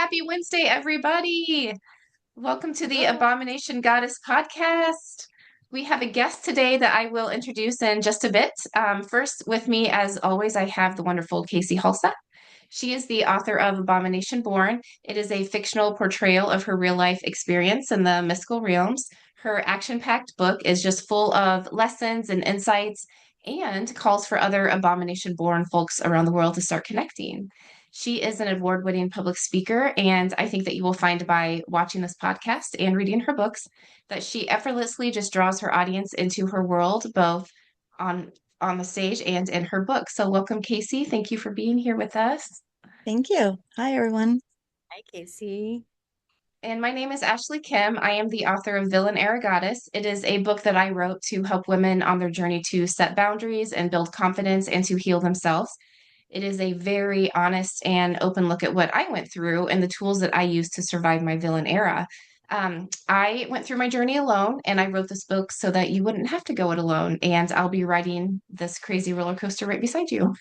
Happy Wednesday, everybody. Welcome to the Hello. Abomination Goddess podcast. We have a guest today that I will introduce in just a bit. First, with me, as always, I have the wonderful Casie Halseth. She is the author of Abomination Born. It is a fictional portrayal of her real life experience in the mystical realms. Her action packed book is just full of lessons and insights and calls for other Abomination Born folks around the world to start connecting. She is an award winning public speaker, and I think that you will find by watching this podcast and reading her books that she effortlessly just draws her audience into her world, both on on the stage and in her book. So, welcome, Casie. Thank you for being here with us. Thank you. Hi, everyone. Hi, Casey. And my name is Ashley Kim. I am the author of Villain Era Goddess. It is a book that I wrote to help women on their journey to set boundaries and build confidence and to heal themselves. It is a very honest and open look at what I went through and the tools that I used to survive my villain era. I went through my journey alone and I wrote this book so that you wouldn't have to go it alone. And I'll be riding this crazy roller coaster right beside you.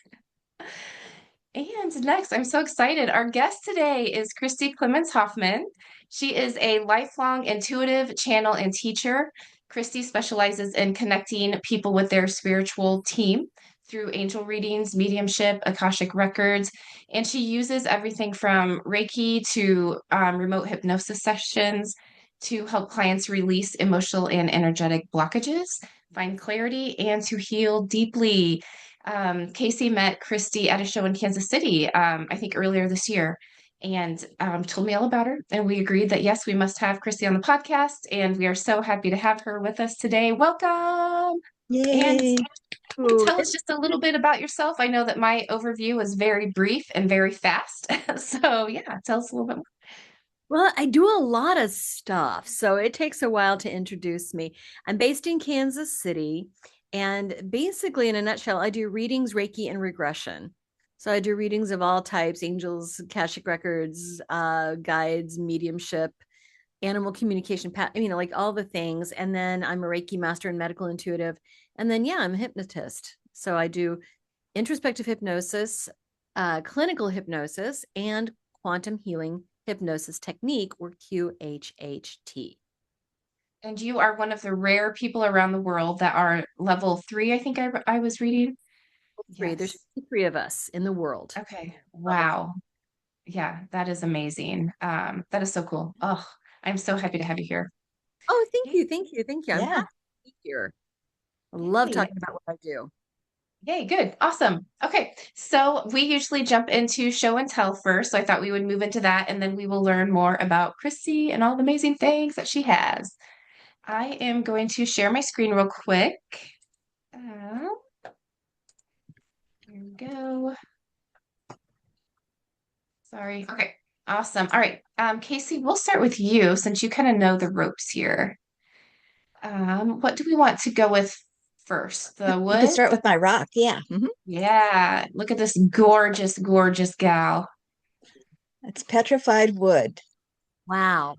And next, I'm so excited. Our guest today is Christi Clemons Hoffman. She is a lifelong intuitive channel and teacher. Christi specializes in connecting people with their spiritual team through angel readings, mediumship, Akashic Records, and she uses everything from Reiki to remote hypnosis sessions to help clients release emotional and energetic blockages, find clarity, and to heal deeply. Casie met Christi at a show in Kansas City, I think earlier this year, and told me all about her. And we agreed that yes, we must have Christi on the podcast, and we are so happy to have her with us today. Welcome. And Yay. Ooh, tell us just a little bit about yourself. I know that my overview is very brief and very fast. So, yeah, tell us a little bit more. well, I do a lot of stuff, so it takes a while to introduce me. I'm based in Kansas City, and basically, in a nutshell, I do readings, Reiki, and regression. So I do readings of all types: angels, Akashic records, guides, mediumship, animal communication, like all the things. And then I'm a Reiki master and medical intuitive. And then, yeah, I'm a hypnotist. So I do introspective hypnosis, clinical hypnosis, and quantum healing hypnosis technique, or QHHT. And you are one of the rare people around the world that are level 3, I think I was reading. Three. There's Yes. three of us in the world. Okay. Level Wow. Yeah, that is amazing. That is so cool. Oh, I'm so happy to have you here. Oh, thank Yay. you. Thank you. Thank you. I'm Yeah. happy to be here. I love Yay. talking about what I do. Yay, good. Awesome. Okay. So we usually jump into show and tell first. So I thought we would move into that and then we will learn more about Chrissy and all the amazing things that she has. I am going to share my screen real quick. Uh, here we go. Sorry. Okay. Awesome. All right. Casie, we'll start with you since you kind of know the ropes here. What do we want to go with first? The You could wood? start with my rock. Yeah. Yeah. Look at this gorgeous, gorgeous gal. It's petrified wood. Wow.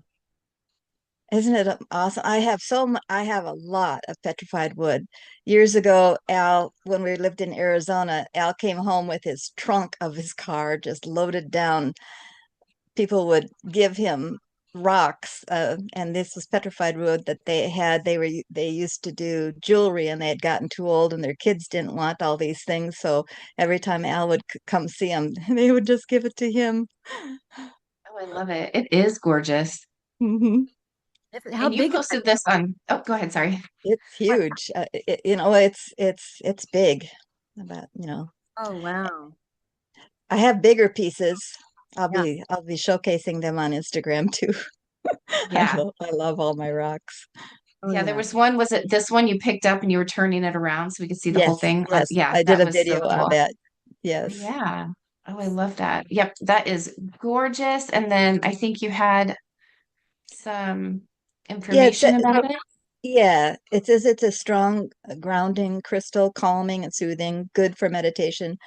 Isn't it awesome? I have a lot of petrified wood. Years ago, Al, when we lived in Arizona, Al came home with his trunk of his car just loaded down. People would give him rocks, and this was petrified wood that they had. They used to do jewelry, and they had gotten too old, and their kids didn't want all these things. So every time Al would come see them, they would just give it to him. Oh, I love it. It is gorgeous. Mhm. How And you big is posted this on, oh, go ahead. Sorry. It's huge. It's big. About, Oh, wow. I have bigger pieces. Yeah. I'll be showcasing them on Instagram too. Yeah. I love all my rocks. Oh, Yeah. There yeah. was one, was it this one you picked up and you were turning it around so we could see the whole Yes, thing? yes. Yeah. I did That a was so video on cool. that. Yes. Yeah. Oh, I love that. Yep. That is gorgeous. And then I think you had some Yeah, information about it. it says it's a strong grounding crystal, calming and soothing, good for meditation,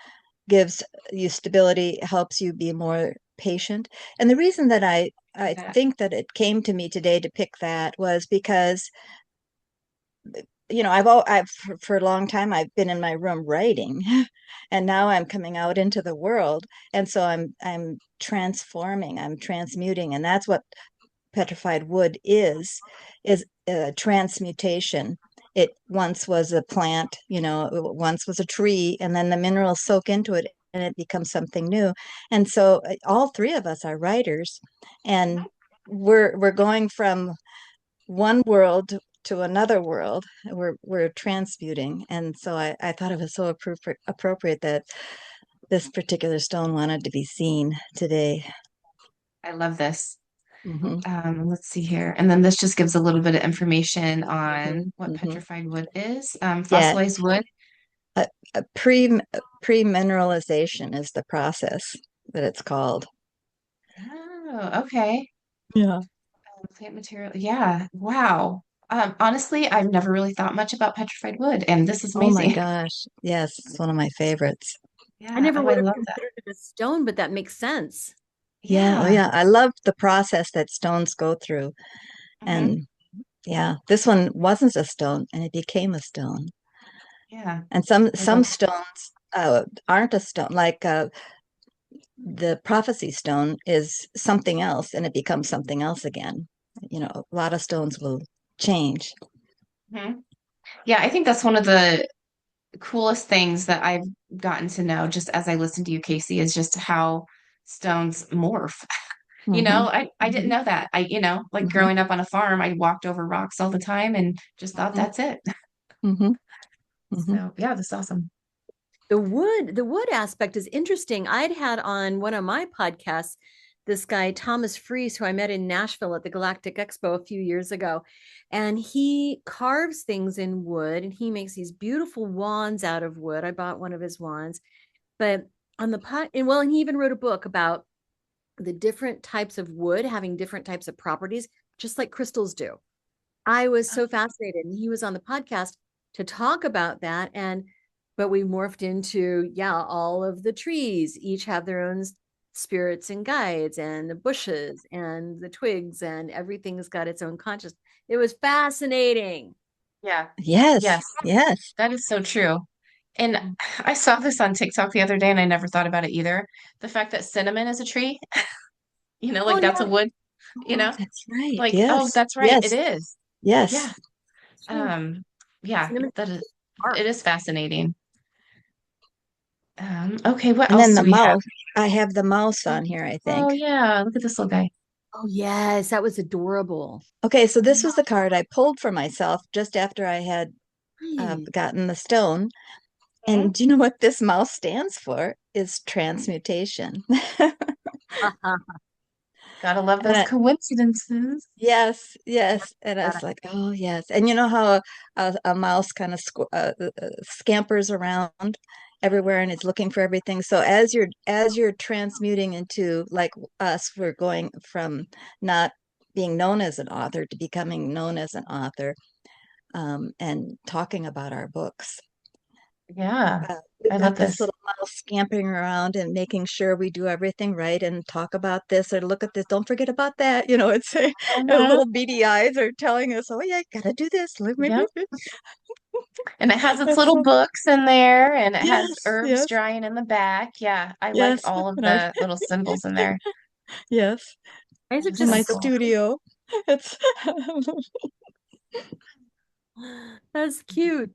gives you stability, helps you be more patient. And the reason that I That. think that it came to me today to pick that was because I've for a long time I've been in my room writing, and now I'm coming out into the world, and so I'm transforming, I'm transmuting, and that's what petrified wood is transmutation. It once was a plant, it once was a tree, and then the minerals soak into it and it becomes something new. And so all three of us are writers, and we're going from one world to another world. We're transmuting. And so I thought it was so appropriate that this particular stone wanted to be seen today. I love this. Hmm. Let's see here. And then this just gives a little bit of information Hmm. on what Hmm. petrified wood is. Yeah, Fossilized wood. a pre-mineralization is the process that it's called. Oh, okay. Yeah. Plant material. Yeah. Wow. Honestly, I've never really thought much about petrified wood, and this is Oh my amazing. gosh. Yes, it's one of my favorites. I Yeah. never Oh, I would have love that. considered it a stone, but that makes sense. Yeah, oh Yeah. yeah. I love the process that stones go through. Hmm. And yeah, this one wasn't a stone and it became a stone. Yeah. And some I some love. stones aren't a stone, like the prophecy stone is something else and it becomes something else again. A lot of stones will change. Mhm. Yeah, I think that's one of the coolest things that I've gotten to know just as I listen to you, Casie, is just how stones morph. Hmm. I didn't Hmm. know that. Like Hmm. growing up on a farm, I walked over rocks all the time and just thought Hmm. that's it. Hmm. Hmm. So yeah, that's awesome. The wood aspect is interesting. I'd had on one of my podcasts this guy Thomas Fries, who I met in Nashville at the Galactic Expo a few years ago, and he carves things in wood, and he makes these beautiful wands out of wood. I bought one of his wands, but on the pot, and he even wrote a book about the different types of wood having different types of properties, just like crystals do. I was so fascinated, and he was on the podcast to talk about that. But we morphed into, yeah, all of the trees each have their own spirits and guides, and the bushes and the twigs, and everything's got its own conscious. It was fascinating. Yeah. Yes, Yes, yes. that is so true. And I saw this on TikTok the other day and I never thought about it either. The fact that cinnamon is a tree, Oh like that's a yeah. wood, you Oh, know, that's right. like, oh, Yes, that's right, it yes, is. Yeah. yes. True. Um, yeah, Cinnamon that is, art. it is fascinating. Okay, what And else then the do we have? mouse, I have the mouse on here, I Oh think. yeah, look at this little guy. Oh yes, that was adorable. Okay, so this was the card I pulled for myself just after I had Nice. gotten the stone. Mhm. And do you know what this mouse stands for? Is transmutation. Gotta love And those coincidences. yes, yes. And I Got was it. like, oh, yes. And you know how a mouse kind of scampers around everywhere and is looking for everything. So as you're transmuting into like us, we're going from not being known as an author to becoming known as an author, and talking about our books. Yeah, We've I love got this this. little mouse scampering around and making sure we do everything right and talk about this or look at this. Don't forget about that. It's a Mhm. little beady eyes are telling us, oh yeah, gotta do this. Let me Yep. do it. And it has its It's little so books in there and it has yes, herbs yes, drying in the back. Yeah, I like yes. all of And I the little symbols in there. yes, Guys are That is in so my just so cool. studio. It's that's cute.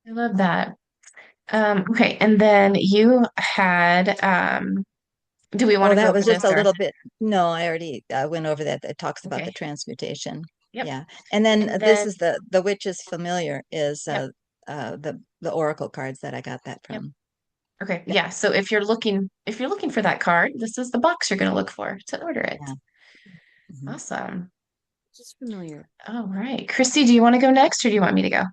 I love that. Okay, and then you had do we want oh, to go that over was just this a or little bit. No, I already went over that. It talks about the okay. transmutation. Yep. Yeah. And then And this then is the witch's familiar is yep, the oracle cards that I got that yep. from. Okay. Yep. Yeah. So if you're looking for that card, this is the box you're gonna look for to order it. Yeah. Mhm. Awesome. Just familiar. All right. Christy, do you want to go next or do you want me to go?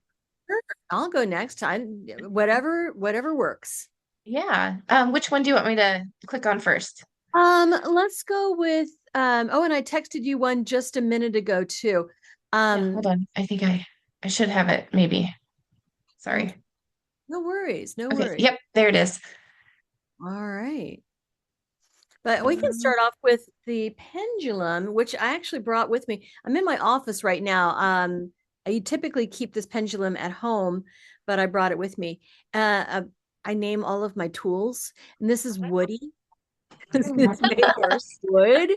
Sure, I'll go next. I whatever works. Yeah. Which one do you want me to click on first? Let's go with oh, and I texted you one just a minute ago too. Yeah, Um, hold on. I think I should have it maybe. okay. Sorry. No worries, no Okay. worries. Yep, there it is. All right. But we can Um, start off with the pendulum, which I actually brought with me. I'm in my office right now. I typically keep this pendulum at home, but I brought it with me. I name all of my tools, and this is Woody. It's made Of of course. wood.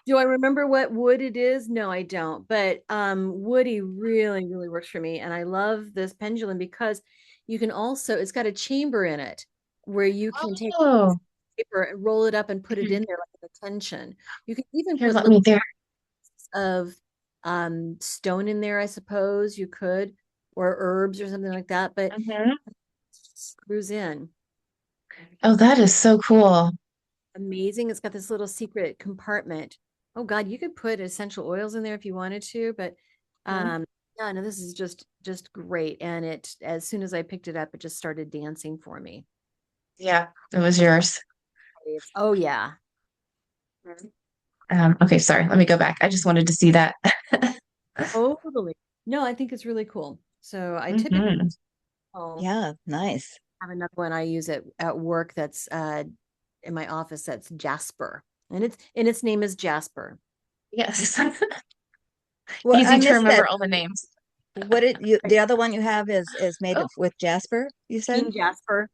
Do I remember what wood it is? No, I don't. But Woody really, really works for me. And I love this pendulum because you can also, it's got a chamber in it where you can take a piece Oh, of paper and roll it up and put it in there like an attention. You can even here, put let me little there. bits of stone in there, I suppose you could, or herbs or something like that. But Mhm. it screws in. Oh, that is so cool. Amazing. It's got this little secret compartment. Oh God, you could put essential oils in there if you wanted to, but Mhm. yeah, no, this is just great. And it, as soon as I picked it up, it just started dancing for me. Yeah, it was yours. Oh yeah. Okay, sorry. Let me go back. I just wanted to see that. Totally. No, I think it's really cool. So I typically Hmm. Yeah, nice. have another one I use at work that's in my office that's Jasper. And its name is Jasper. Yes. Well, I Easy to missed that. remember all the names. What did you, the other one you have is made Oh, of with Jasper, you said? King Jasper.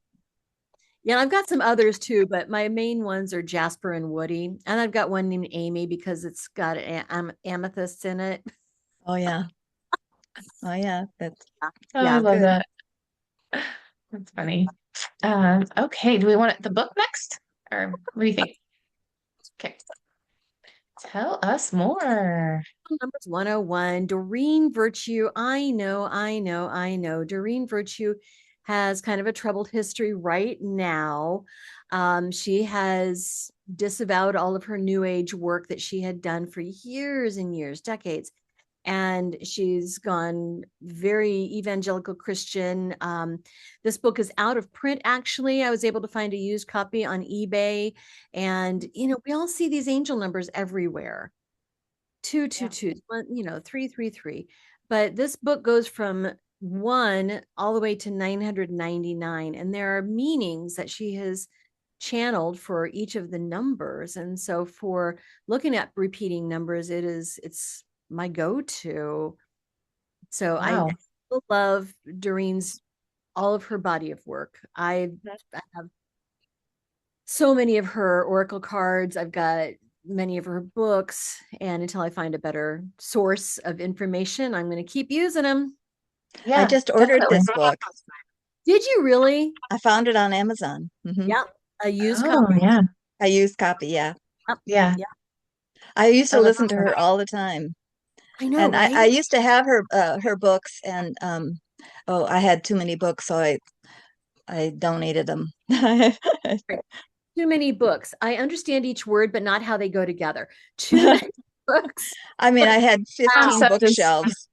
Yeah, I've got some others too, but my main ones are Jasper and Woody. And I've got one named Amy because it's got amethyst in it. Oh yeah. Oh yeah. That's oh, I Yeah, love good. that. That's funny. Okay, do we want the book next? Or what do you think? Okay, tell us more. Numbers 101, Doreen Virtue. I know. Doreen Virtue has kind of a troubled history right now. She has disavowed all of her New Age work that she had done for years and years, decades. And she's gone very evangelical Christian. This book is out of print, actually. I was able to find a used copy on eBay. And, we all see these angel numbers everywhere. Two, two, Yeah. two, one, 333. But this book goes from one all the way to 999. And there are meanings that she has channeled for each of the numbers. And so for looking at repeating numbers, it's my go-to. So I Wow. love Doreen's all of her body of work. I have so many of her oracle cards. I've got many of her books, and until I find a better source of information, I'm going to keep using them. I Yeah, just ordered definitely. this book. Did you really? I found it on Amazon. Yeah, a used Oh, copy. yeah. A used copy, yeah. Yep. Yeah. Yeah, I used to Oh, that's listen to awesome. her all the time. I know, And I right? used to have her books and oh, I had too many books, so I donated them. Right. Too many books. I understand each word, but not how they go together. Too many books. I mean, I had 15 Concept is, bookshelves,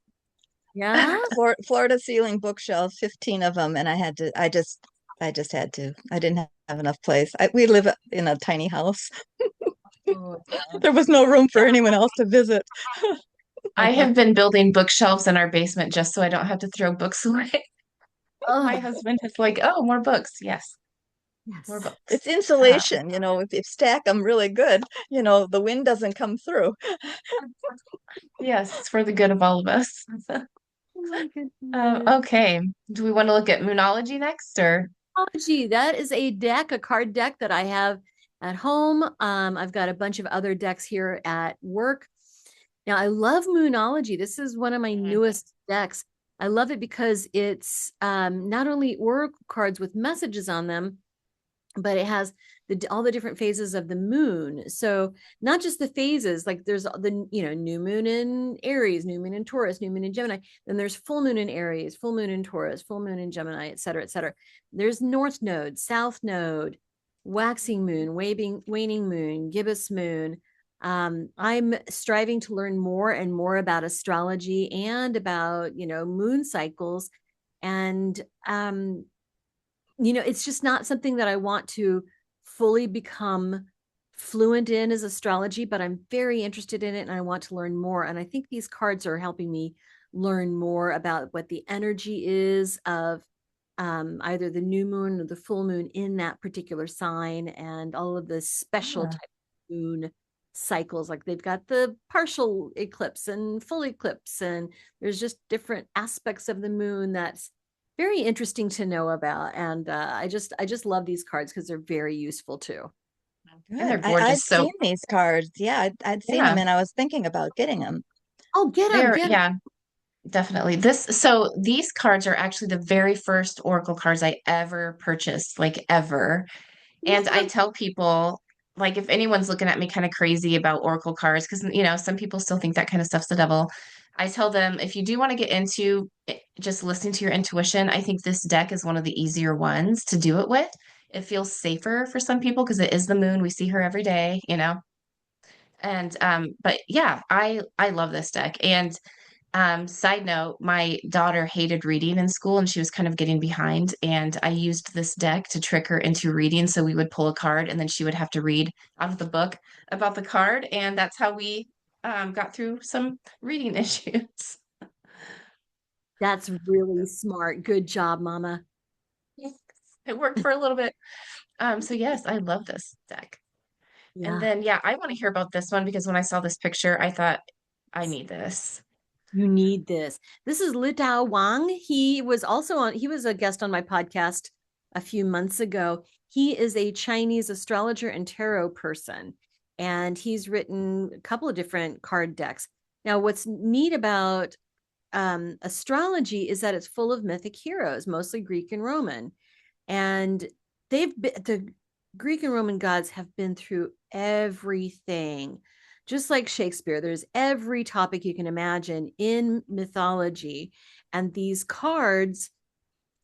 Yeah. Florida ceiling bookshelves, 15 of them, and I just had to. I didn't have enough place. We live in a tiny house. Oh, yeah. There was no room for anyone else to visit. I have been building bookshelves in our basement just so I don't have to throw books away. My Oh, husband is like, oh, more books. Yes, more yes. books. It's Uh, insulation, if you stack them really good, the wind doesn't come through. yes, it's for the good of all of us. Oh my goodness. Okay. Do we want to look at Moonology next or? Oh, gee, that is a card deck that I have at home. I've got a bunch of other decks here at work. Now, I love Moonology. This is one of my Mhm. newest decks. I love it because it's not only oracle cards with messages on them, but it has all the different phases of the moon. So not just the phases, like there's the new moon in Aries, new moon in Taurus, new moon in Gemini. Then there's full moon in Aries, full moon in Taurus, full moon in Gemini, et cetera, et cetera. There's North Node, South Node, waxing moon, waning moon, gibbous moon. I'm striving to learn more and more about astrology and about moon cycles, and it's just not something that I want to fully become fluent in as astrology, but I'm very interested in it and I want to learn more. And I think these cards are helping me learn more about what the energy is of either the new moon or the full moon in that particular sign and all of the special Yeah. type of moon cycles. Like they've got the partial eclipse and full eclipse, and there's just different aspects of the moon that's very interesting to know about. And I just love these cards because they're very useful too. And they're Good. I'd gorgeous. So seen these cards. Yeah, I'd seen them yeah, and I was thinking about getting them. Oh, get them, they're get 'em. yeah, definitely. So these cards are actually the very first Oracle cards I ever purchased, like ever. And I Yeah. tell people, like, if anyone's looking at me kind of crazy about Oracle cards, because, some people still think that kind of stuff's the devil. I tell them, if you do want to get into just listening to your intuition, I think this deck is one of the easier ones to do it with. It feels safer for some people because it is the moon. We see her every day. And but yeah, I love this deck. And side note, my daughter hated reading in school and she was kind of getting behind. And I used this deck to trick her into reading. So we would pull a card and then she would have to read out of the book about the card. And that's how we got through some reading issues. That's really smart. Good job, Mama. It worked for a little bit. So yes, I love this deck. And Yeah. then, yeah, I want to hear about this one because when I saw this picture, I thought, I need this. You need this. This is Litao Wang. He was a guest on my podcast a few months ago. He is a Chinese astrologer and tarot person, and he's written a couple of different card decks. Now, what's neat about astrology is that it's full of mythic heroes, mostly Greek and Roman. And the Greek and Roman gods have been through everything. Just like Shakespeare, there's every topic you can imagine in mythology. And these cards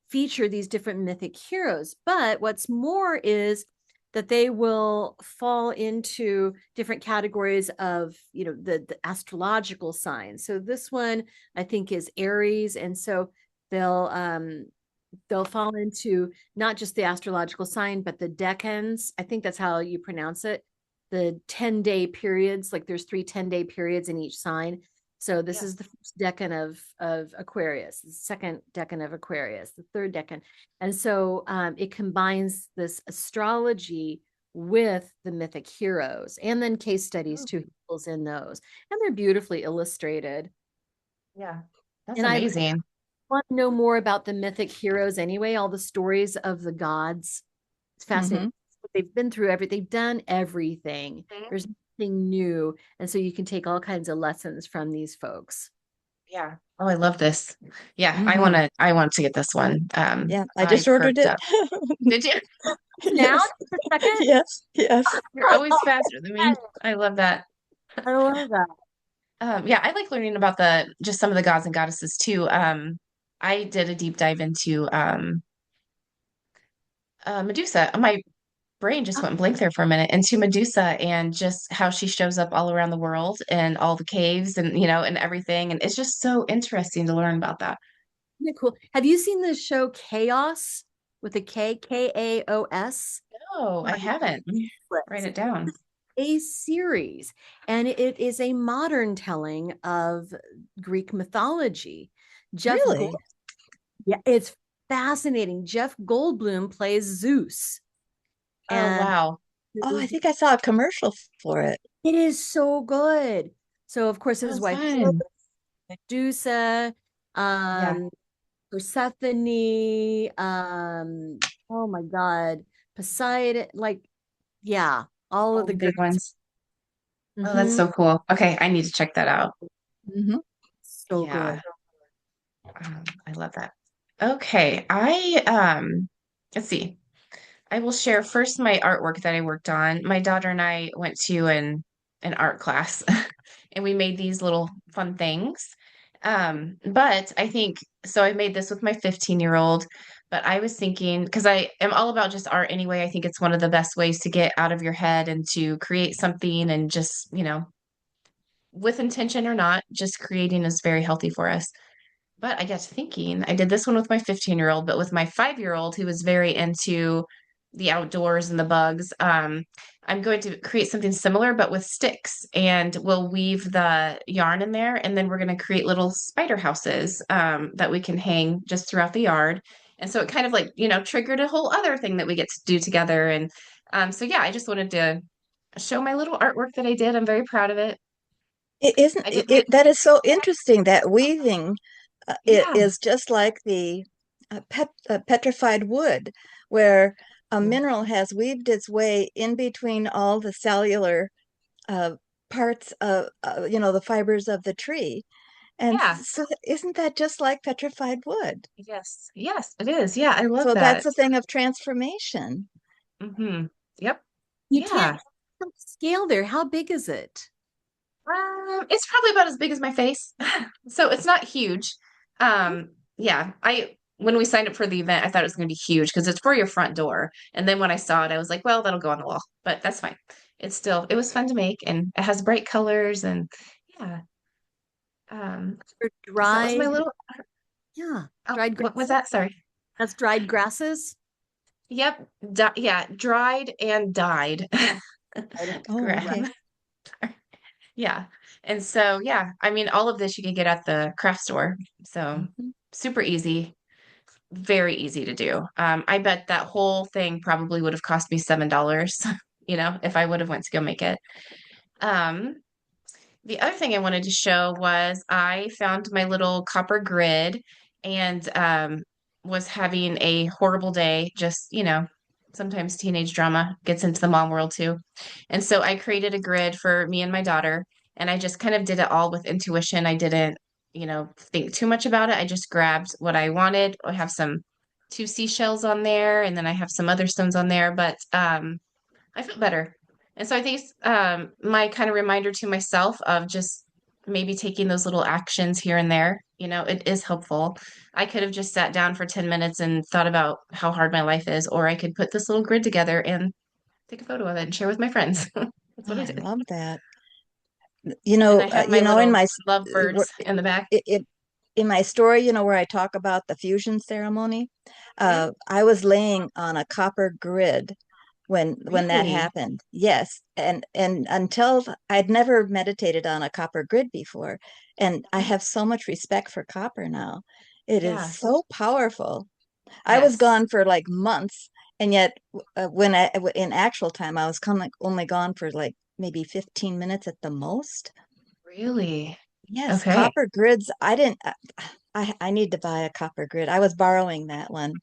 feature these different mythic heroes. But what's more is that they will fall into different categories of, the astrological signs. So this one I think is Aries. And so they'll fall into not just the astrological sign, but the decans. I think that's how you pronounce it. The 10-day periods, like there's 3 10-day periods in each sign. So this Yeah. is the first decan of Aquarius, the second decan of Aquarius, the third decan. And so it combines this astrology with the mythic heroes and then case studies too, pulls in those. And they're beautifully illustrated. Yeah, that's And I amazing. want to know more about the mythic heroes anyway, all the stories of the gods. It's fascinating. Hmm. They've been through everything, they've done everything. Mhm. There's nothing new. And so you can take all kinds of lessons from these folks. Yeah. Oh, I love this. Yeah, Hmm. I want to get this one. Yeah, I I just ordered perked it. up. Did you? Now, Yes, just a second. yes, yes. You're always faster than me. I love that. I love that. Yeah, I like learning about the just some of the gods and goddesses too. I did a deep dive into Medusa. My brain just went blank there for a minute into Medusa and just how she shows up all around the world and all the caves and and everything. And it's just so interesting to learn about that. Isn't it cool? Have you seen the show Chaos with a Kaos? No, I On haven't. Write Netflix? it down. A series, and it is a modern telling of Greek mythology. Jeff Really? Gold, yeah, it's fascinating. Jeff Goldblum plays Zeus, Oh, and wow. Oh, I think I saw a commercial for it. it is so good. So, of course, Oh, his wife fun. Medusa, Yeah. um, Persephone, oh my God, Poseidon, like, yeah, all of All the the big greats. ones. Oh, that's Mhm. so cool. Okay, I need to check that out. Hmm. So Yeah, good. I love that. Okay, let's see. I will share first my artwork that I worked on. My daughter and I went to an art class and we made these little fun things. But I think so I made this with my 15-year-old, but I was thinking because I am all about just art anyway. I think it's one of the best ways to get out of your head and to create something and just, with intention or not, just creating is very healthy for us. But I got to thinking, I did this one with my 15-year-old, but with my 5-year-old who was very into the outdoors and the bugs, I'm going to create something similar, but with sticks. And we'll weave the yarn in there, and then we're going to create little spider houses that we can hang just throughout the yard. And so it kind of like, triggered a whole other thing that we get to do together. And so, yeah, I just wanted to show my little artwork that I did. I'm very proud of it. It isn't I did my, that is so interesting that weaving it yeah. is just like the petrified wood, where a Mm. mineral has weaved its way in between all the cellular uh, parts of the fibers of the tree. And Yeah. so isn't that just like petrified wood? Yes. Yes, it is. Yeah, I love So that's that. a thing of transformation. Hmm. Yep. You Yeah. can't scale there. How big is it? It's probably about as big as my face. So it's not huge. Yeah, I when we signed up for the event, I thought it was going to be huge because it's for your front door. And then when I saw it, I was like, well, that'll go on the wall. But that's fine. It was fun to make and it has bright colors and yeah. Um, For so that was my dried, little yeah, oh, dried what was grasses. that? Sorry. That's dried grasses. Yep. Yeah, dried and dyed Oh, okay. grass. Yeah. And so, yeah, I mean, all of this you can get at the craft store. So Mhm. super easy, very easy to do. I bet that whole thing probably would have cost me $7, if I would have went to go make it. Um, the other thing I wanted to show was I found my little copper grid and was having a horrible day. Just, sometimes teenage drama gets into the mom world too. And so I created a grid for me and my daughter, and I just kind of did it all with intuition. I didn't, think too much about it. I just grabbed what I wanted. I have some two seashells on there, and then I have some other stones on there, but I feel better. And so I think it's my kind of reminder to myself of just maybe taking those little actions here and there. It is helpful. I could have just sat down for 10 minutes and thought about how hard my life is, or I could put this little grid together and take a photo of it and share with my friends. That's Oh, what I I did. love that. And I have my In little my lovebirds in the back. it, in my story, where I talk about the fusion ceremony, Mhm. I was laying on a copper grid when that Really? happened. Yes, and until I'd never meditated on a copper grid before, and I Mhm. have so much respect for copper now. It is Yeah. so powerful. I was Yes. gone for like months, and yet in actual time I was only gone for like maybe 15 minutes at the most. Really? Yes, Okay. copper grids. I didn't. I need to buy a copper grid. I was borrowing that one.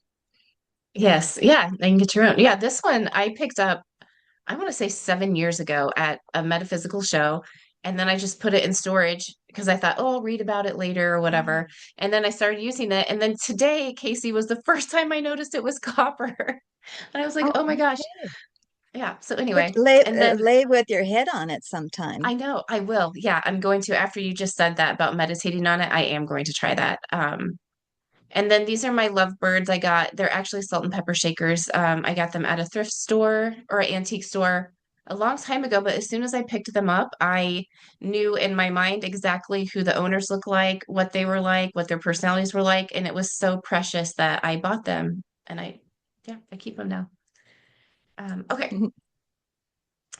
Yes. Yeah. I can get your own. Yeah. This one I picked up I want to say 7 years ago at a metaphysical show. And then I just put it in storage because I thought, oh, I'll read about it later or Oh, whatever. And then I started using it. And then today, Casie was the first time I noticed it was copper. And I was like, oh, oh my gosh. okay. Yeah. So But anyway, lay and then lay with your head on it sometime. I know I will. Yeah, I'm going to, after you just said that about meditating on it, I am going to try that. And then these are my lovebirds I got. They're actually salt and pepper shakers. I got them at a thrift store or an antique store a long time ago, but as soon as I picked them up, I knew in my mind exactly who the owners looked like, what they were like, what their personalities were like, and it was so precious that I bought them. And yeah, I keep them now. Okay. And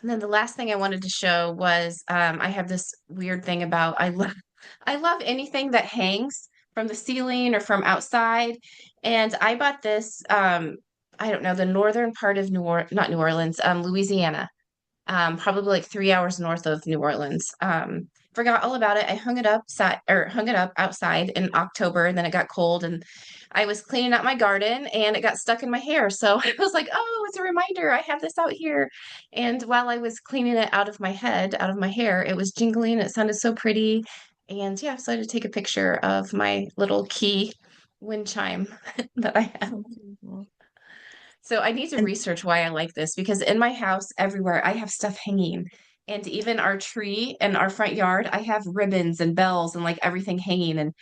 then the last thing I wanted to show was I have this weird thing about I love anything that hangs from the ceiling or from outside. And I bought this I don't know, the northern part of not New Orleans, Louisiana, probably like 3 hours north of New Orleans. Forgot all about it. I hung it up outside in October, and then it got cold, and I was cleaning out my garden, and it got stuck in my hair. So I was like, "Oh, it's a reminder. I have this out here." And while I was cleaning it out of my head, out of my hair, it was jingling. It sounded so pretty, and yeah, so I had to take a picture of my little key wind chime that I have. So I need to And research why I like this because in my house, everywhere, I have stuff hanging. And even our tree in our front yard, I have ribbons and bells and like everything hanging. And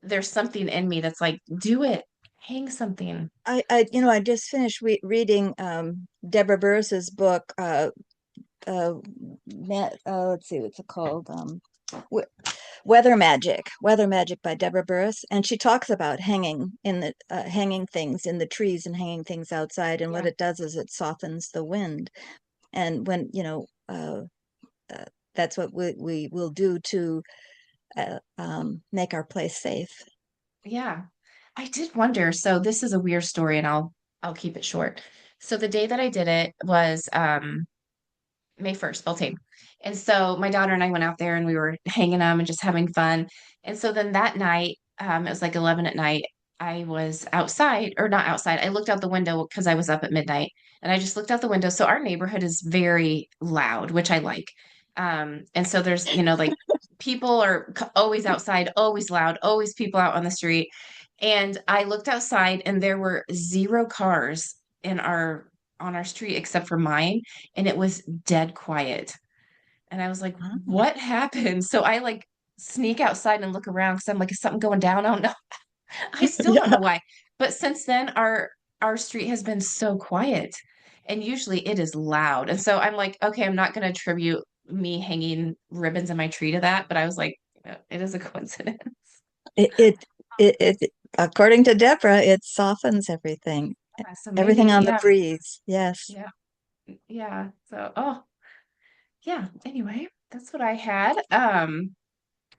there's something in me that's like, do it, hang something. I just finished reading Deborah Burris's book. Uh, let's see, what's it called? Weather Magic by Deborah Burris, and she talks about hanging things in the trees and hanging things outside, and what Yeah. it does is it softens the wind, and when uh, that's what we will do to make our place safe. Yeah. I did wonder. So this is a weird story and I'll keep it short. So the day that I did it was May 1st, Beltane. And so my daughter and I went out there and we were hanging them and just having fun. And so then that night, it was like 11 at night. I was outside, or not outside. I looked out the window because I was up at midnight, and I just looked out the window. So our neighborhood is very loud, which I like. And so there's, like people are always outside, always loud, always people out on the street. And I looked outside and there were zero cars in our on our street except for mine, and it was dead quiet. And I was like, Oh. what happened? So I like sneak outside and look around because I'm like, is something going down? I don't know. I still don't Yeah. know why. But since then, our street has been so quiet. And usually it is loud. And so I'm like, okay, I'm not going to attribute me hanging ribbons in my tree to that. But I was like, it is a coincidence. It, it, according to Deborah, it softens everything, Yeah, so everything maybe, on the yeah, breeze. Yes. yeah, yeah. So, yeah. Anyway, that's what I had.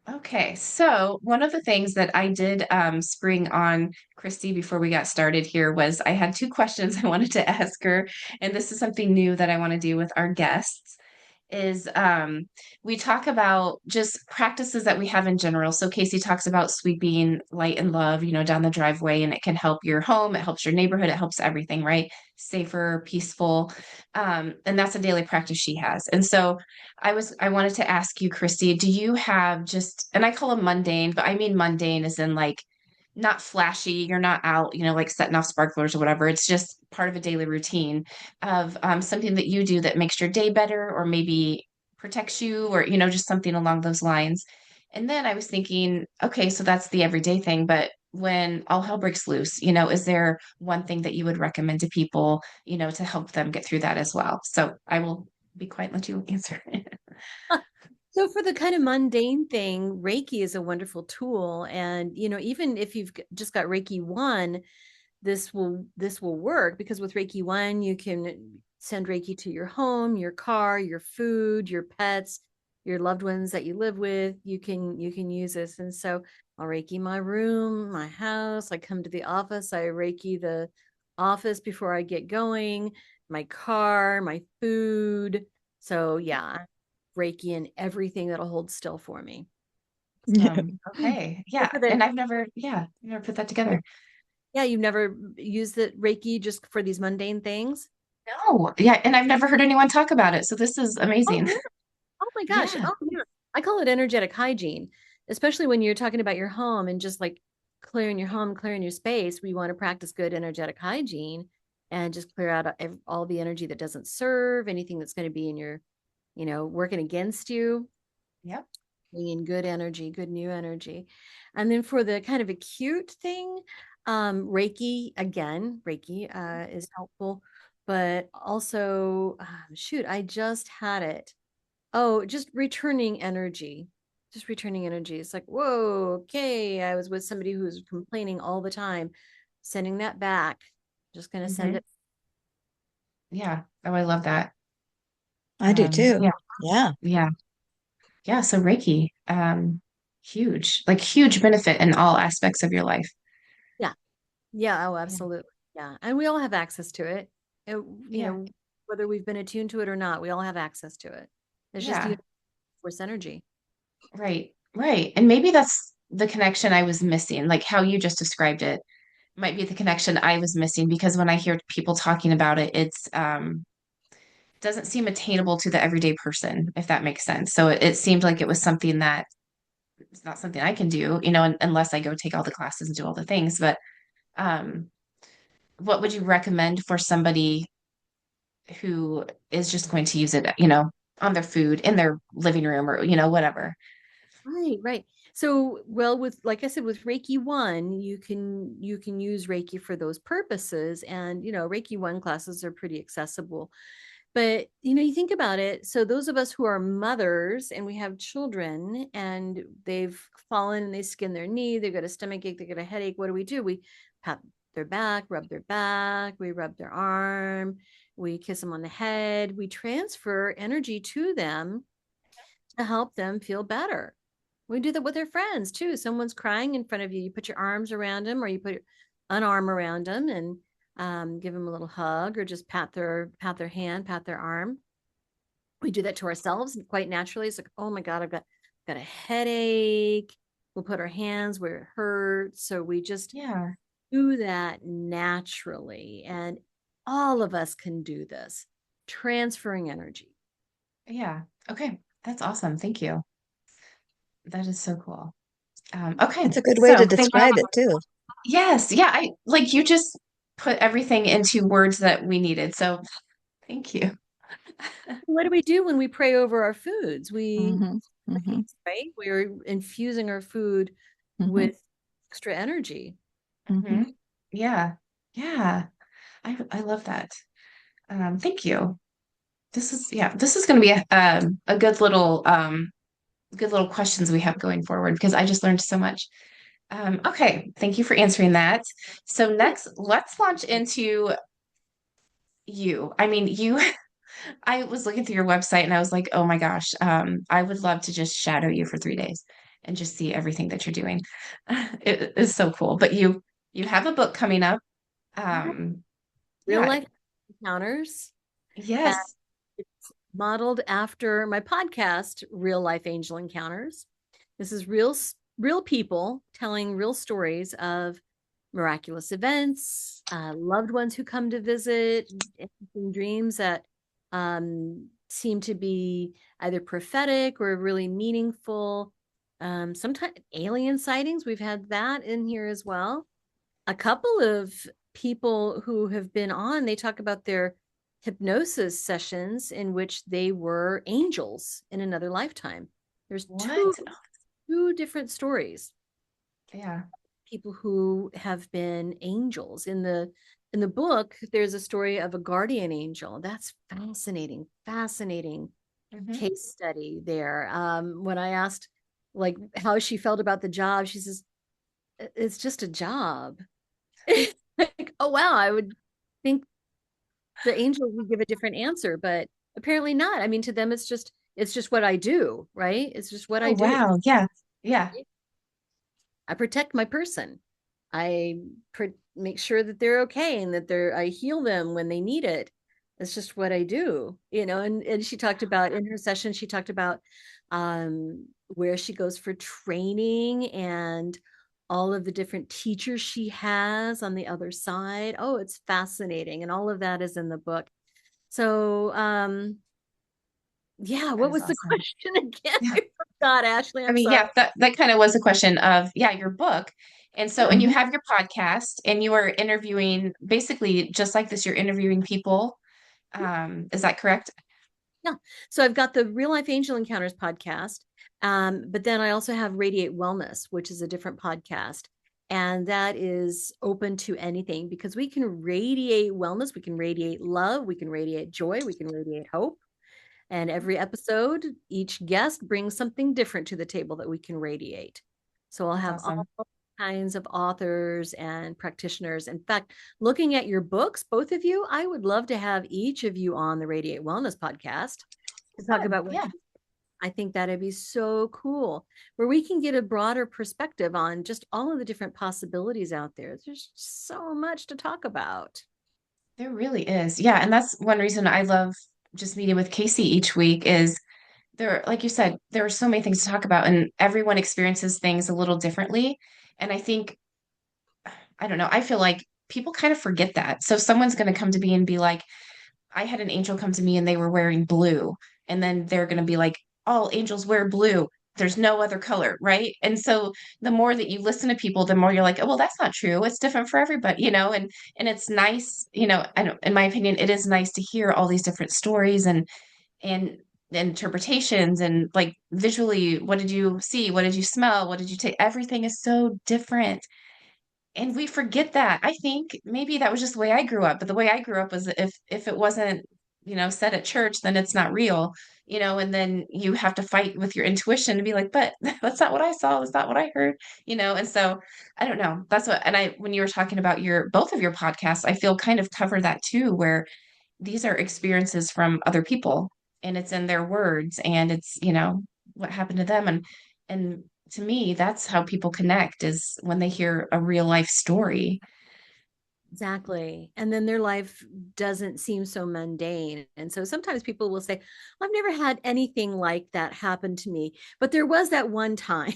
Okay, so one of the things that I did spring on Christy before we got started here was I had two questions I wanted to ask her, and this is something new that I want to do with our guests. Is we talk about just practices that we have in general. So Casie talks about sweeping light and love, down the driveway, and it can help your home, it helps your neighborhood, it helps everything, right? Safer, peaceful. And that's a daily practice she has. And so I wanted to ask you, Christy, do you have just, and I call them mundane, but I mean mundane as in like not flashy, you're not out, like setting off sparklers or whatever. It's just part of a daily routine of something that you do that makes your day better or maybe protects you or, just something along those lines. And then I was thinking, okay, so that's the everyday thing, but when all hell breaks loose, is there one thing that you would recommend to people, to help them get through that as well? So I will be quiet and let you answer. So for the kind of mundane thing, Reiki is a wonderful tool. And, even if you've just got Reiki 1, this will work, because with Reiki 1, you can send Reiki to your home, your car, your food, your pets, your loved ones that you live with. You can use this. And so I'll Reiki my room, my house. I come to the office, I Reiki the office before I get going, my car, my food. So yeah, Reiki in everything that'll hold still for me. Okay. So Yeah. for the And I've never put that together. Yeah, you've never used the Reiki just for these mundane things? No. Yeah. And I've never heard anyone talk about it. So this is Oh, amazing. really? Oh my gosh. Yeah. Oh, yeah. I call it energetic hygiene, especially when you're talking about your home and just like clearing your home, clearing your space. We want to practice good energetic hygiene and just clear out all the energy that doesn't serve, anything that's going to be in your, working against you, Yep. bring in good energy, good new energy. And then for the kind of acute thing, Reiki, again, Reiki is helpful, but also, shoot, I just had it. Oh, just returning energy. Just returning energy. It's like, whoa, okay. I was with somebody who was complaining all the time, sending that back. Just going to send Hmm. it. Yeah. Oh, I love that. I do too. Yeah. Yeah. Yeah. Yeah. So Reiki, huge, like huge benefit in all aspects of your life. Yeah. Yeah. Oh, Yeah. absolutely. Yeah. And we all have access to it. It, Yeah. whether we've been attuned to it or not, we all have access to it. It's just Yeah. force energy. Right. Right. And maybe that's the connection I was missing, like how you just described it might be the connection I was missing because when I hear people talking about it, it's doesn't seem attainable to the everyday person, if that makes sense. So it seemed like it was something that it's not something I can do, unless I go take all the classes and do all the things. But um, what would you recommend for somebody who is just going to use it, on their food, in their living room or, whatever? Right, right. So, well, with like I said, with Reiki 1, you can use Reiki for those purposes. And Reiki 1 classes are pretty accessible. But you think about it. So those of us who are mothers and we have children and they've fallen and they skin their knee, they've got a stomach ache, they got a headache. What do? We pat their back, we rub their arm, we kiss them on the head, we transfer energy to them to help them feel better. We do that with our friends too. Someone's crying in front of you, you put your arms around them, or you put an arm around them and give them a little hug, or just pat their hand, pat their arm. We do that to ourselves quite naturally. It's like, oh my God, I've got a headache. We'll put our hands where it hurts. So we just Yeah. do that naturally. And all of us can do this, transferring energy. Yeah. Okay. That's awesome. Thank you. That is so cool. Okay. It's a good way to So thank you. describe it too. Yes. Yeah. I like you just put everything into words that we needed. So thank you. What do we do when we pray over our foods? We, Hmm. Hmm. right? We're infusing our food Hmm. with extra energy. Hmm. Mhm. Yeah. Yeah. I love that. Thank you. This is going to be a good little questions we have going forward because I just learned so much. Okay, thank you for answering that. So next, let's launch into you. I mean, you, I was looking through your website and I was like, oh my gosh, I would love to just shadow you for 3 days and just see everything that you're doing. It is so cool. But you have a book coming up. Um, Real yeah, life encounters. And yes. it's modeled after my podcast, Real Life Angel Encounters. This is real people telling real stories of miraculous events, loved ones who come to visit, interesting dreams that seem to be either prophetic or really meaningful. Sometimes alien sightings, we've had that in here as well. A couple of people who have been on, they talk about their hypnosis sessions in which they were angels in another lifetime. There's two What? two different stories. Yeah. People who have been angels in the book. There's a story of a guardian angel. That's fascinating Hmm. case study there. When I asked like how she felt about the job, she says it's just a job. Like, oh wow, I would think the angels would give a different answer, but apparently not. I mean, to them, it's just what I do, right? It's just what Oh, I do. wow. Yeah. Yeah. I protect my person. I make sure that they're okay and that I heal them when they need it. That's just what I do, you know. And she talked about in her session, she talked about where she goes for training and all of the different teachers she has on the other side. Oh, it's fascinating. And all of that is in the book. So yeah, That what is was the awesome. question again? Yeah. I forgot, Ashley. I I'm mean, sorry. yeah, that kind of was a question of, yeah, your book. And so, and you Hmm. have your podcast and you are interviewing basically just like this, you're interviewing people. Is that correct? Yeah. So I've got the Real Life Angel Encounters podcast. But then I also have Radiate Wellness, which is a different podcast. And that is open to anything because we can radiate wellness, we can radiate love, we can radiate joy, we can radiate hope. And every episode, each guest brings something different to the table that we can radiate. So I'll That's have awesome. all kinds of authors and practitioners. In fact, looking at your books, both of you, I would love to have each of you on the Radiate Wellness podcast to talk Fun. about what Yeah. I think that'd be so cool, where we can get a broader perspective on just all of the different possibilities out there. There's so much to talk about. There really is. Yeah. And that's one reason I love just meeting with Casey each week is there, like you said, there are so many things to talk about and everyone experiences things a little differently. And I think, I don't know, I feel like people kind of forget that. So someone's going to come to me and be like, I had an angel come to me and they were wearing blue. And then they're going to be like, all angels wear blue. There's no other color, right? And so the more that you listen to people, the more you're like, oh, well, that's not true. It's different for everybody, and it's nice, I don't, in my opinion, it is nice to hear all these different stories and interpretations and like visually, what did you see? What did you smell? What did you take? Everything is so different. And we forget that. I think maybe that was just the way I grew up, but the way I grew up was if it wasn't, said at church, then it's not real, and then you have to fight with your intuition to be like, but that's not what I saw, that's not what I heard, and so I don't know. That's what, and I when you were talking about your both of your podcasts, I feel kind of cover that too, where these are experiences from other people and it's in their words and it's, what happened to them and to me, that's how people connect is when they hear a real life story. Exactly. And then their life doesn't seem so mundane. And so sometimes people will say, I've never had anything like that happen to me, but there was that one time.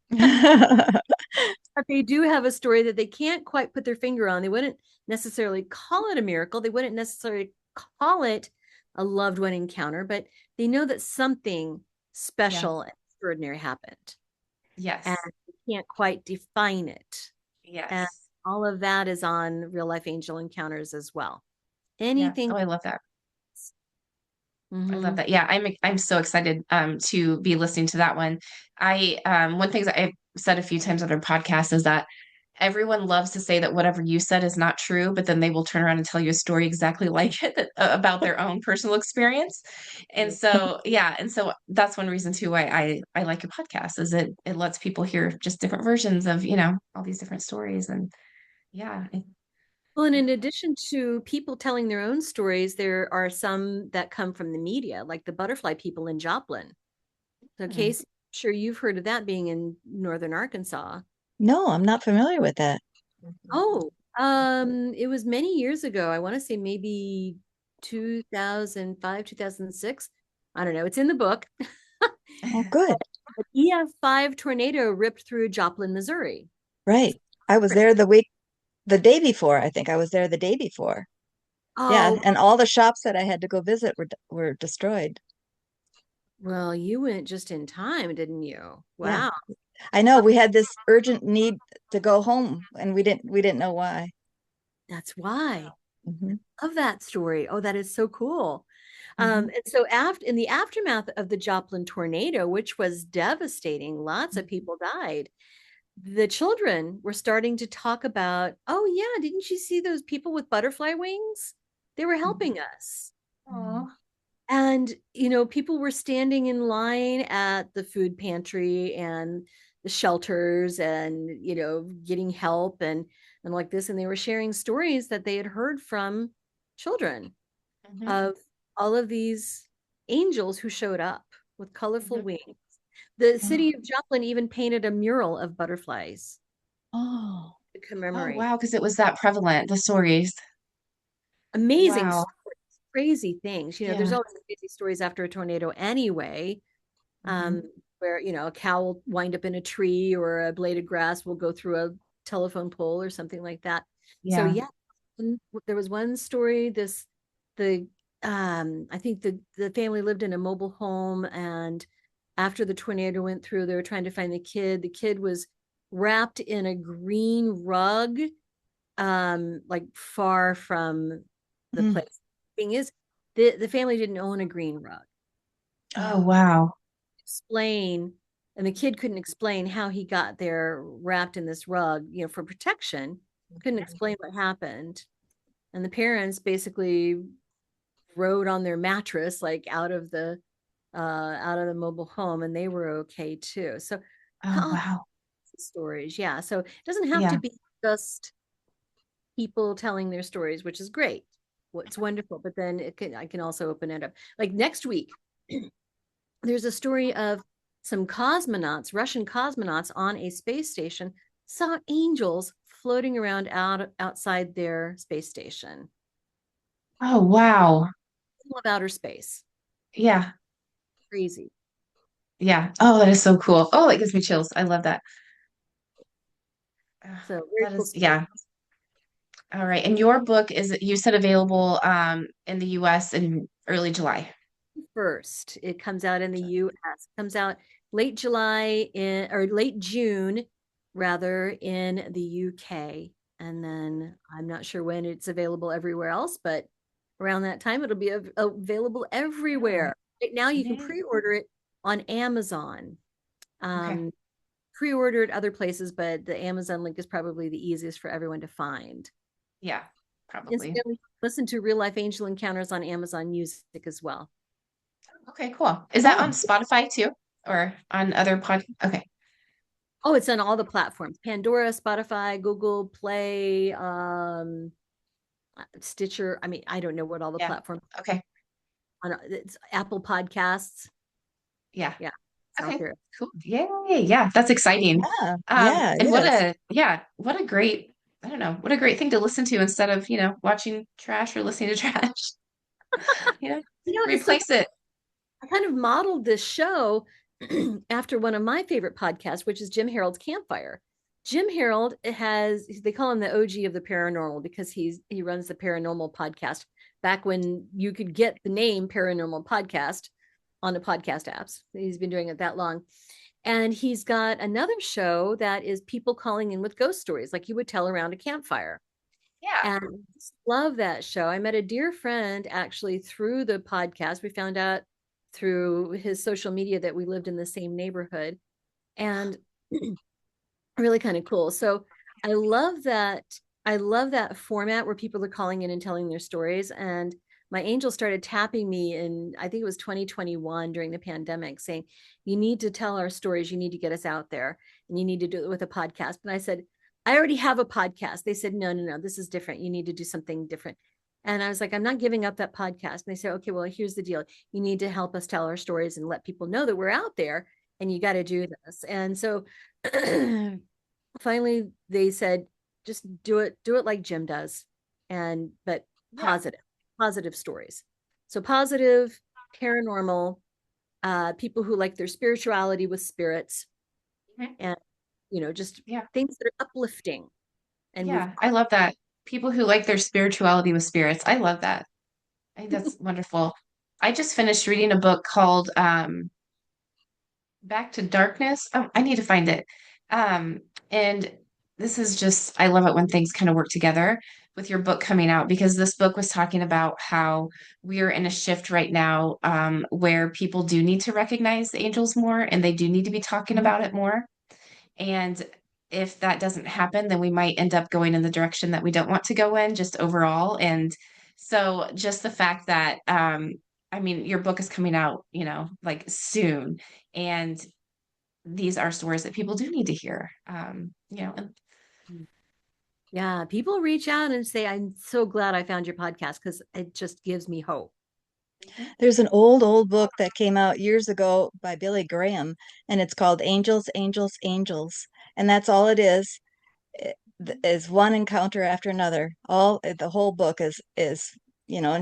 But they do have a story that they can't quite put their finger on. They wouldn't necessarily call it a miracle. They wouldn't necessarily call it a loved one encounter, but they know that something Yeah. special and extraordinary happened. And Yes. they can't quite define it. And Yes. all of that is on Real Life Angel Encounters as well. Yeah. Anything. Oh, I love that. I love Mm-hmm. that. Yeah, I'm so excited to be listening to that one. I one thing that I've said a few times on our podcast is that everyone loves to say that whatever you said is not true, but then they will turn around and tell you a story exactly like it about their own personal experience. And so, yeah, and so that's one reason too why I like a podcast is it lets people hear just different versions of, all these different stories. And yeah, Well, and in addition to people telling their own stories, there are some that come from the media, like the butterfly people in Joplin. So, hmm. Casey, I'm sure you've heard of that being in northern Arkansas. No, I'm not familiar with that. Oh, it was many years ago. I want to say maybe 2005, 2006. I don't know. It's in the book. Oh, good. An EF5 tornado ripped through Joplin, Missouri. Right. I was there the day before. I think I was there the day before. Yeah, Oh, and all the shops that I had to go visit were destroyed. well, you went just in time, didn't you? Yeah, Wow. I know we had this urgent need to go home, and we didn't know why. That's why. Hmm. Love that story. Oh, that is so cool. Hmm. And so after in the aftermath of the Joplin tornado, which was devastating, lots of people died. The children were starting to talk about, oh yeah, didn't you see those people with butterfly wings? They were helping us. Oh, And, people were standing in line at the food pantry and the shelters and, getting help and like this. And they were sharing stories that they had heard from children hmm. of all of these angels who showed up with colorful Hmm. wings. The Oh, city of Joplin even painted a mural of butterflies oh, to Oh, commemorate. wow, because it was that prevalent, the stories. Amazing Wow. stories, crazy things. There's Yeah. always crazy stories after a tornado anyway, Hmm. um, where, a cow will wind up in a tree or a blade of grass will go through a telephone pole or something like that. So Yeah. yeah, there was one story, the I think the family lived in a mobile home, and after the tornado went through, they were trying to find the kid. The kid was wrapped in a green rug, like far from the mm, place. Thing is, the family didn't own a green rug. Oh, oh, wow. Explain, and the kid couldn't explain how he got there wrapped in this rug, for protection. Couldn't explain what happened. And the parents basically rode on their mattress like out of the mobile home, and they were okay too. So Oh, oh, wow. stories, yeah. So it doesn't have to Yeah. be just people telling their stories, which is great. It's wonderful, but then I can also open it up. Like next week, there's a story of some cosmonauts, Russian cosmonauts on a space station, saw angels floating around outside their space station. Oh, wow. Of outer space. Yeah. Crazy. Yeah. Oh, that is so cool. Oh, that gives me chills. I love that. So very That cool is, story. yeah. All right. And your book is, you said available in the US in early July. First, it comes out in the US. It comes out late July or late June, rather, in the UK. And then I'm not sure when it's available everywhere else, but around that time it'll be available Oh, everywhere. Right now you can yay. pre-order it on Amazon. Okay. Um, pre-order it other places, but the Amazon link is probably the easiest for everyone to find. Yeah, probably. Incidentally, listen to Real Life Angel Encounters on Amazon Music as well. Okay, cool. Is that on oh, Spotify too? Or on other pod? Okay. Oh, it's on all the platforms: Pandora, Spotify, Google Play, Stitcher. I mean, I don't know what all the Yeah. platforms Okay. on. It's Apple Podcasts. Yeah. Yeah, it's out Okay. there. Cool. Yay. Yeah, that's exciting. yeah, yeah, it And what is. a, yeah, what a great I don't know, what a great thing to listen to instead of, watching trash or listening to trash. You know, It's so replace it. I kind of modeled this show after one of my favorite podcasts, which is Jim Harold's Campfire. Jim Harold they call him the OG of the paranormal because he runs the paranormal podcast back when you could get the name paranormal podcast on the podcast apps. He's been doing it that long. And he's got another show that is people calling in with ghost stories, like you would tell around a campfire. Yeah. And I just love that show. I met a dear friend actually through the podcast. We found out through his social media that we lived in the same neighborhood, and really kind of cool. So I love that. I love that format where people are calling in and telling their stories. And my angel started tapping me in, I think it was 2021 during the pandemic, saying, "You need to tell our stories. You need to get us out there, and you need to do it with a podcast." And I said, "I already have a podcast." They said, "No, no, no, this is different. You need to do something different." And I was like, "I'm not giving up that podcast." And they said, "Okay, well, here's the deal. You need to help us tell our stories and let people know that we're out there, and you got to do this." And so finally they said, "Just do it like Jim does." But Yeah. positive stories. So positive, paranormal, people who like their spirituality with spirits, Mhm. and just Yeah. things that are uplifting. And we've Yeah. I love that. People who like their spirituality with spirits. I love that. I think that's wonderful. I just finished reading a book called Back to Darkness. Oh, I need to find it. And this is just, I love it when things kind of work together with your book coming out, because this book was talking about how we are in a shift right now, where people do need to recognize the angels more and they do need to be talking about it more. And if that doesn't happen, then we might end up going in the direction that we don't want to go in, just overall. And so just the fact that, I mean, your book is coming out, like soon. And these are stories that people do need to hear. And Yeah, people reach out and say, "I'm so glad I found your podcast," because it just gives me hope. There's an old book that came out years ago by Billy Graham, and it's called Angels, Angels, Angels. And that's all it is one encounter after another. The whole book and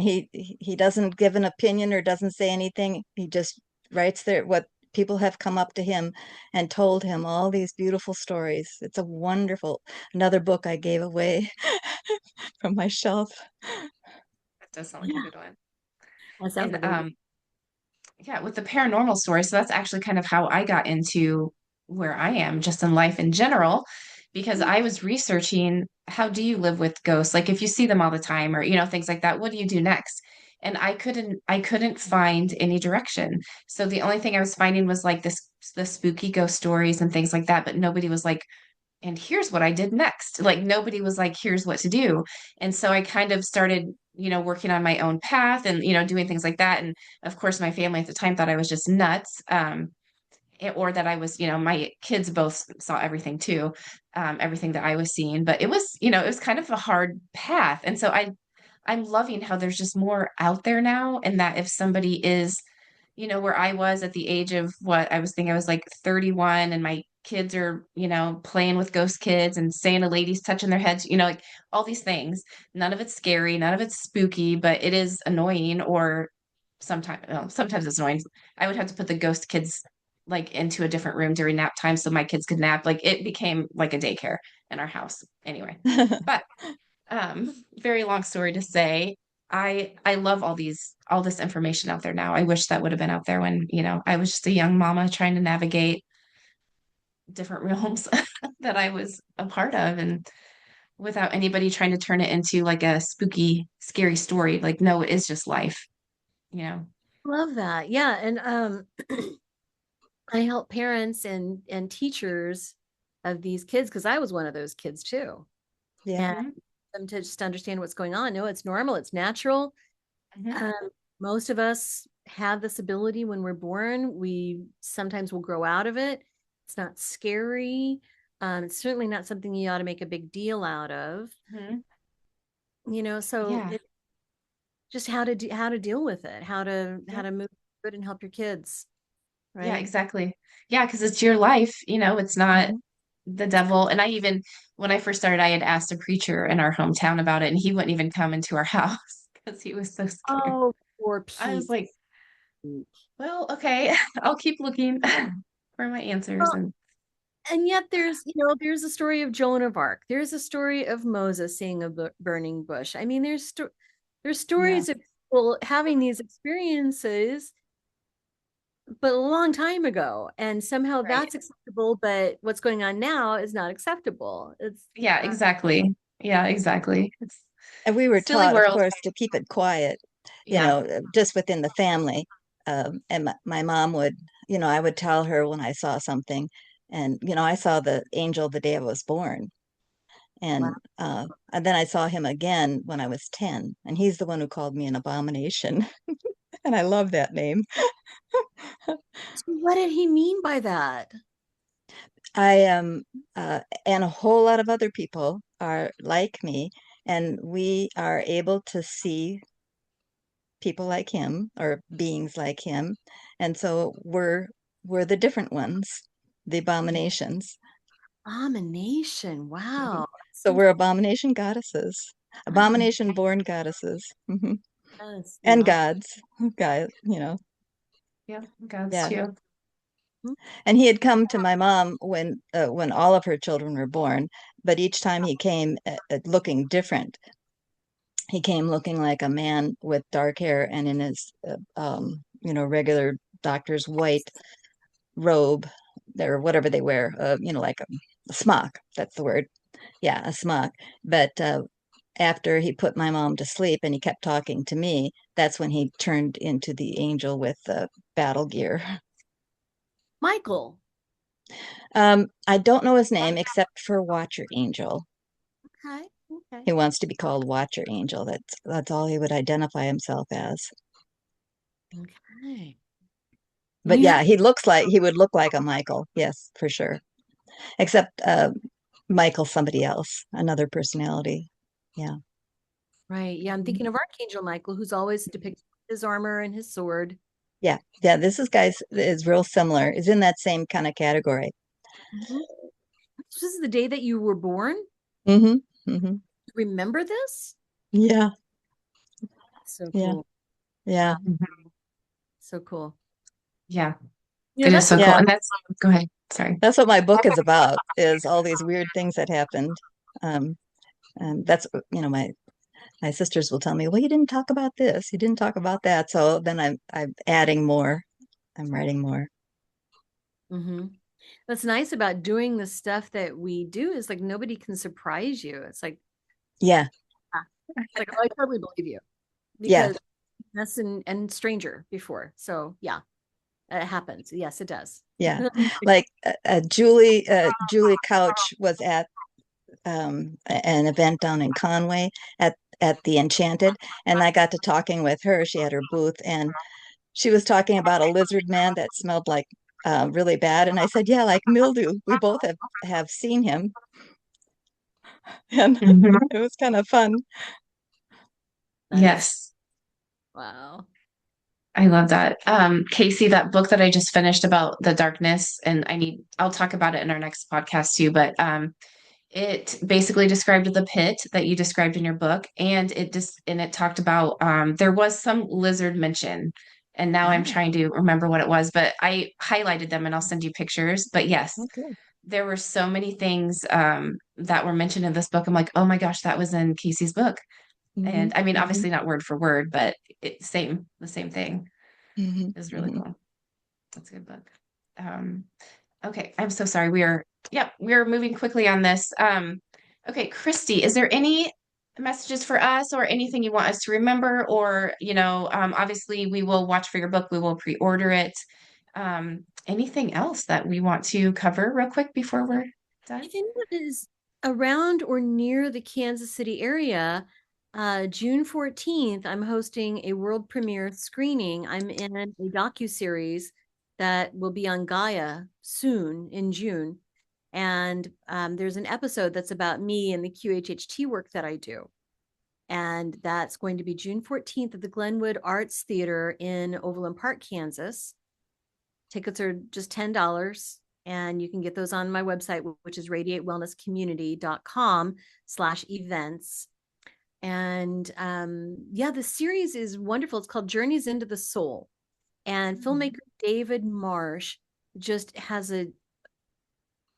he doesn't give an opinion or doesn't say anything. He just writes there what people have come up to him and told him all these beautiful stories. It's a wonderful, another book I gave away from my shelf. that does sound like a Yeah, good one. that sounds And like a yeah, with the paranormal story, so that's actually kind of how I got into where I am just in life in general, because I was researching, how do you live with ghosts? Like if you see them all the time or, things like that, what do you do next? And I couldn't find any direction. So the only thing I was finding was like the spooky ghost stories and things like that, but nobody was like, and here's what I did next. Like nobody was like, here's what to do. And so I kind of started, working on my own path and, doing things like that. And of course, my family at the time thought I was just nuts. Or that I was, my kids both saw everything too, everything that I was seeing. But it was kind of a hard path. And so I'm loving how there's just more out there now. And that if somebody is, where I was at the age of what I was thinking, I was like 31 and my kids are, playing with ghost kids and saying a lady's touching their heads, like all these things. None of it's scary, none of it's spooky, but it is annoying or sometimes it's annoying. I would have to put the ghost kids like into a different room during nap time so my kids could nap. Like it became like a daycare in our house anyway. But very long story to say, I love all this information out there now. I wish that would have been out there when, I was just a young mama trying to navigate different realms that I was a part of, and without anybody trying to turn it into like a spooky, scary story. Like, no, it is just life, you know. love that. Yeah, and I help parents and teachers of these kids because I was one of those kids too, Yeah. and Mhm, them to just understand what's going on. No, it's normal, it's natural. mhm. Um, Most of us have this ability when we're born. We sometimes will grow out of it. It's not scary. It's certainly not something you ought to make a big deal out of. Mhm. So Yeah. it just how to deal with it, how Yep. to move through it and help your kids, Yeah, right? exactly. Yeah, because it's your life, it's not, Mhm. the devil. And I even, when I first started, I had asked a preacher in our hometown about it, and he wouldn't even come into our house because he was so scared. Oh, poor I was piece. like, well, okay, I'll keep looking for my answers. Well, And and yet there's a story of Joan of Arc. There's a story of Moses seeing a burning bush. I mean, there's yeah, stories of people having these experiences, but a long time ago, and somehow right. that's acceptable, but what's going on now is not acceptable. It's Yeah, exactly. Yeah, exactly. It's And we were silly taught, of world. course, to keep it quiet, Yeah. just within the family. And my mom would, I would tell her when I saw something. And, I saw the angel the day I was born. wow. And then I saw him again when I was 10. And he's the one who called me an abomination. And I love that name. So what did he mean by that? I am, and a whole lot of other people are like me, and we are able to see people like him or beings like him. And so we're the different ones, the abominations. Abomination. Mhm. Wow. So we're abomination goddesses, Yes, abomination born goddesses, the and gods, guys, Yeah, God's yeah. too. And he had come to my mom when all of her children were born, but each time he came looking different. He came looking like a man with dark hair and in his regular doctor's white robe or whatever they wear, like a smock. That's the word. Yeah, a smock. But after he put my mom to sleep and he kept talking to me, that's when he turned into the angel with the battle gear. Michael. I don't know his name except for Watcher Angel. Okay. Okay. He wants to be called Watcher Angel. That's all he would identify himself as. Okay. But You know, yeah, he would look like a Michael. Yes, for sure. Except Michael somebody else, another personality. Yeah. right. Yeah, I'm thinking of Archangel Michael, who's always depicted with his armor and his sword. Yeah. Yeah. This is real similar, is in that same kind of category. Mhm. This is the day that you were born. Mm-hmm. Mm-hmm. Remember this? Yeah. So Yeah. cool. Yeah. Wow. Mhm. So cool. Yeah, You know, it is that's so a cool. Yeah. And that's, go ahead. Sorry. That's what my book is about, is all these weird things that happened. Um, and that's, my sisters will tell me, well, you didn't talk about this, you didn't talk about that. So then I'm adding more. I'm writing more. hmm What's nice about doing the stuff that we do is like nobody can surprise you. It's like, Yeah. ah, it's like, oh, I totally believe you Yeah. because that's and stranger before. So yeah, it happens. Yes, it does. Yeah. Like Julie Couch was at an event down in Conway at the Enchanted, and I got to talking with her. She had her booth, and she was talking about a lizard man that smelled like really bad. And I said, "Yeah, like mildew. We both have seen him," and Mhm. it was kind of fun. That is Yes, wow. I love that. Casie, that book that I just finished about the darkness, and I'll talk about it in our next podcast too, but it basically described the pit that you described in your book, and it talked about there was some lizard mention, and now I'm Oh, trying to remember what it was, but I highlighted them and I'll send you pictures. But yes, okay. there were so many things that were mentioned in this book. I'm like, oh my gosh, that was in Casey's book. Hmm. And I mean, Hmm. obviously not word for word, but the same thing. Hmm. Is really Hmm. cool. That's a good book. Um, okay, I'm so sorry. We're moving quickly on this. Okay, Christy, is there any messages for us or anything you want us to remember? Or, obviously we will watch for your book, we will pre-order it. Anything else that we want to cover real quick before we're done? If anyone is around or near the Kansas City area, June 14th, I'm hosting a world premiere screening. I'm in a docu-series that will be on Gaia soon in June. And there's an episode that's about me and the QHHT work that I do. And that's going to be June 14th at the Glenwood Arts Theater in Overland Park, Kansas. Tickets are just $10. And you can get those on my website, which is radiatewellnesscommunity.com/events. And yeah, the series is wonderful. It's called Journeys into the Soul. And filmmaker David Marsh just has a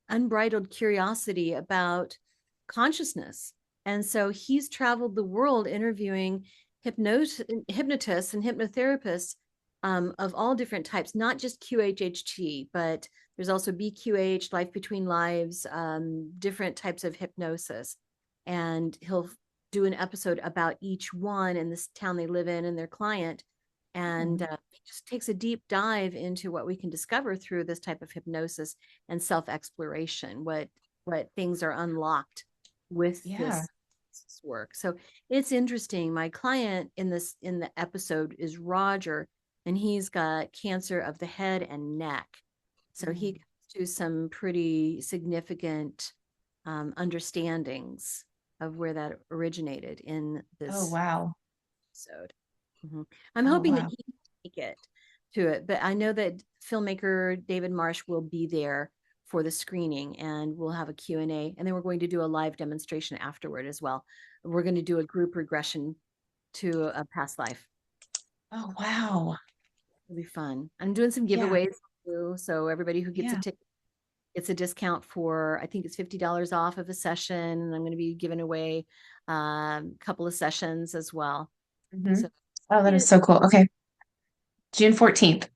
unbridled curiosity about consciousness. And so he's traveled the world interviewing hypnotists and hypnotherapists of all different types, not just QHHT, but there's also BQH, life between lives, different types of hypnosis. And he'll do an episode about each one in this town they live in and their client. And it just takes a deep dive into what we can discover through this type of hypnosis and self-exploration, what things are unlocked with this work. So it's interesting. My client in the episode is Roger, and he's got cancer of the head and neck. So he comes to some pretty significant understandings of where that originated in this episode. I'm hoping that he can make it to it, but I know that filmmaker David Marsh will be there for the screening, and we'll have a Q&A, and then we're going to do a live demonstration afterward as well. We're going to do a group regression to a past life. Oh, wow. It'll be fun. I'm doing some giveaways too, so everybody who gets a ticket gets a discount for, I think it's $50 off of a session, and I'm going to be giving away a couple of sessions as well. So, oh, that is so cool. Okay. June 14th.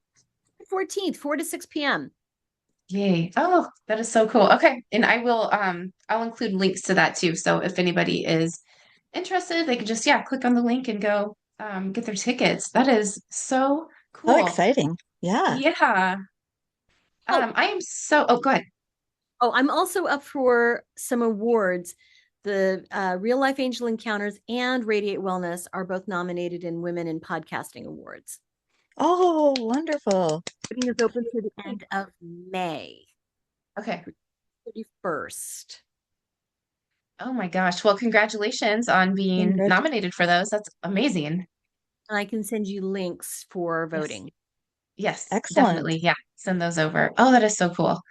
14th, 4 to 6 p.m. Yay. Oh, that is so cool. Okay. And I will, I'll include links to that too. So if anybody is interested, they can just, click on the link and go, get their tickets. That is so cool. Oh, exciting. Yeah. Yeah. I am so, go ahead. Oh, I'm also up for some awards. The Real Life Angel Encounters and Radiate Wellness are both nominated in Women in Podcasting Awards. Oh, wonderful. Voting is open through the end of May. Okay. 31st. Oh my gosh. Well, congratulations on being nominated for those. That's amazing. And I can send you links for voting. Yes, excellent. Definitely. Yeah. Send those over. Oh, that is so cool.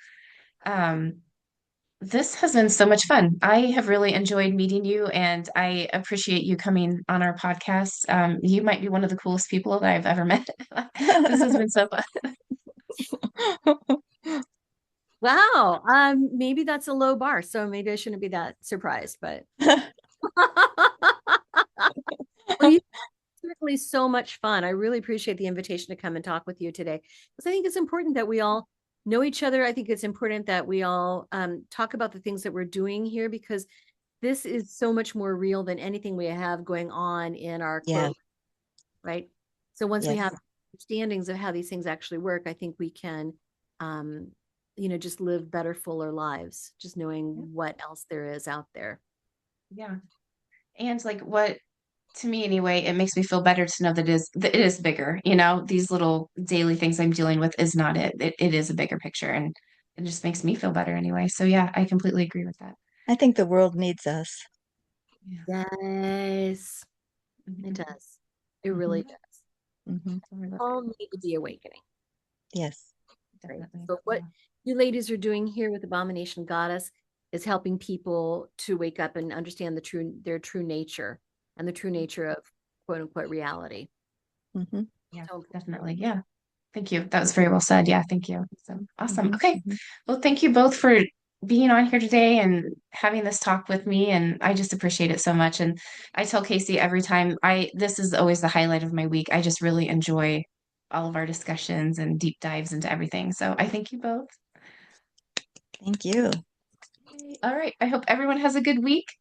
This has been so much fun. I have really enjoyed meeting you, and I appreciate you coming on our podcast. You might be one of the coolest people that I've ever met. This has been so fun. Wow. Maybe that's a low bar, so maybe I shouldn't be that surprised, but well, certainly so much fun. I really appreciate the invitation to come and talk with you today, because I think it's important that we all know each other. I think it's important that we all talk about the things that we're doing here, because this is so much more real than anything we have going on in our program, right? So once we have understandings of how these things actually work, I think we can just live better, fuller lives, just knowing what else there is out there. Yeah. And like to me anyway, it makes me feel better to know that it is bigger. These little daily things I'm dealing with is not it. It is a bigger picture, and it just makes me feel better anyway. So yeah, I completely agree with that. I think the world needs us. Yes, it does. It really does. All need to be awakening. Yes. Definitely. So what you ladies are doing here with Abomination Goddess is helping people to wake up and understand their true nature, and the true nature of quote unquote reality. Yeah, definitely. Yeah. Thank you. That was very well said. Yeah. Thank you. So awesome. Okay. Well, thank you both for being on here today and having this talk with me. And I just appreciate it so much. And I tell Casie every time this is always the highlight of my week. I just really enjoy all of our discussions and deep dives into everything. So I thank you both. Thank you. All right. I hope everyone has a good week.